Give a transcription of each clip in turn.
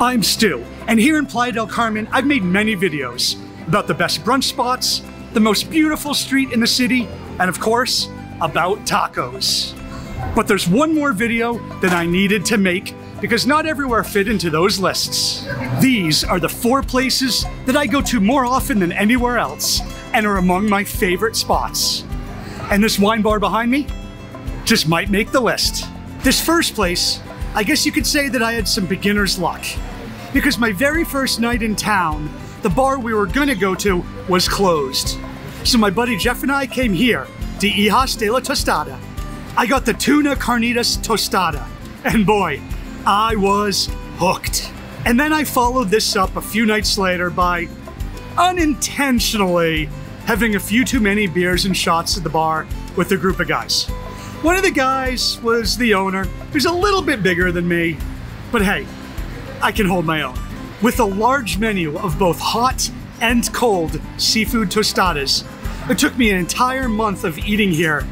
I'm Stu, and here in Playa del Carmen, I've made many videos about the best brunch spots, the most beautiful street in the city, and of course, about tacos. But there's one more video that I needed to make because not everywhere fit into those lists. These are the 4 places that I go to more often than anywhere else and are among my favorite spots. And this wine bar behind me just might make the list. This first place, I guess you could say that I had some beginner's luck because my very first night in town, the bar we were gonna go to was closed. So my buddy Jeff and I came here to Hijas de la Tostada. I got the tuna carnitas tostada, and boy, I was hooked. And then I followed this up a few nights later by unintentionally having a few too many beers and shots at the bar with a group of guys. One of the guys was the owner, who's a little bit bigger than me, but hey, I can hold my own. With a large menu of both hot and cold seafood tostadas, it took me an entire month of eating here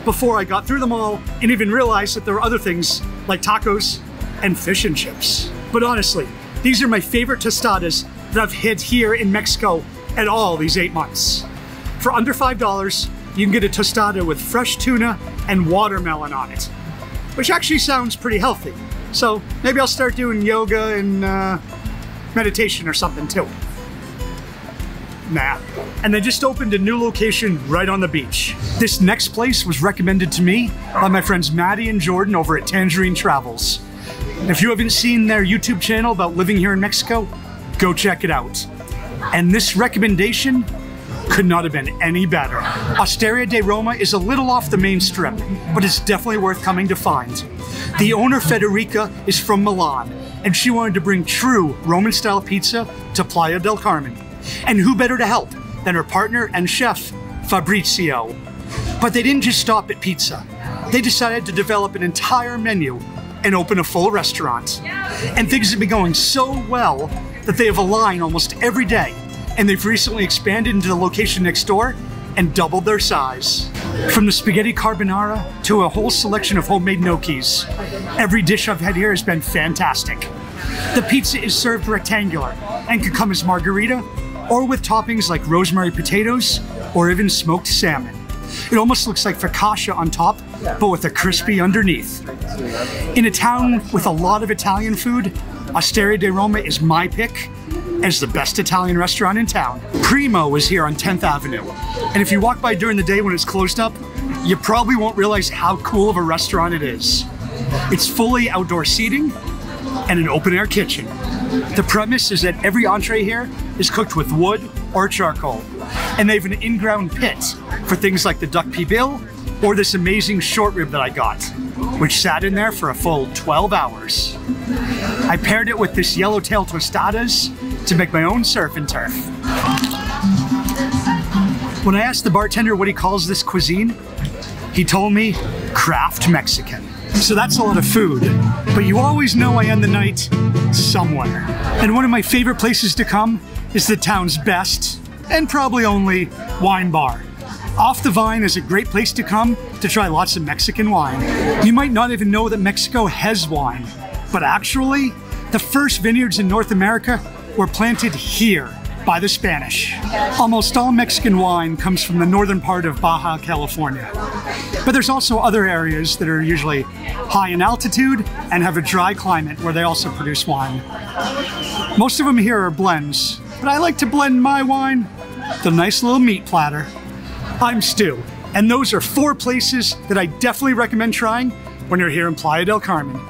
before I got through them all and even realized that there were other things like tacos and fish and chips. But honestly, these are my favorite tostadas that I've hit here in Mexico at all these 8 months. For under $5, you can get a tostada with fresh tuna and watermelon on it, which actually sounds pretty healthy. So maybe I'll start doing yoga and meditation or something too. Nah. And they just opened a new location right on the beach. This next place was recommended to me by my friends Maddie and Jordan over at Tangerine Travels. If you haven't seen their YouTube channel about living here in Mexico, go check it out. And this recommendation could not have been any better. Osteria de Roma is a little off the main strip, but it's definitely worth coming to find. The owner, Federica, is from Milan, and she wanted to bring true Roman-style pizza to Playa del Carmen. And who better to help than her partner and chef, Fabrizio. But they didn't just stop at pizza. They decided to develop an entire menu and open a full restaurant. And things have been going so well that they have a line almost every day, and they've recently expanded into the location next door and doubled their size. From the spaghetti carbonara to a whole selection of homemade gnocchis, every dish I've had here has been fantastic. The pizza is served rectangular and can come as margarita or with toppings like rosemary potatoes or even smoked salmon. It almost looks like focaccia on top, but with a crispy underneath. In a town with a lot of Italian food, Osteria de Roma is my pick as the best Italian restaurant in town. Primo is here on 10th Avenue, and if you walk by during the day when it's closed up, you probably won't realize how cool of a restaurant it is. It's fully outdoor seating and an open-air kitchen. The premise is that every entree here is cooked with wood or charcoal, and they have an in-ground pit for things like the duck pibil or this amazing short rib that I got, which sat in there for a full 12 hours. I paired it with this yellowtail tostadas to make my own surf and turf. When I asked the bartender what he calls this cuisine, he told me craft Mexican. So that's a lot of food, but you always know I end the night somewhere. And one of my favorite places to come is the town's best, and probably only, wine bar. Off the Vine is a great place to come to try lots of Mexican wine. You might not even know that Mexico has wine, but actually, the first vineyards in North America were planted here by the Spanish. Almost all Mexican wine comes from the northern part of Baja California. But there's also other areas that are usually high in altitude and have a dry climate where they also produce wine. Most of them here are blends, but I like to blend my wine with a nice little meat platter. I'm Stu, and those are 4 places that I definitely recommend trying when you're here in Playa del Carmen.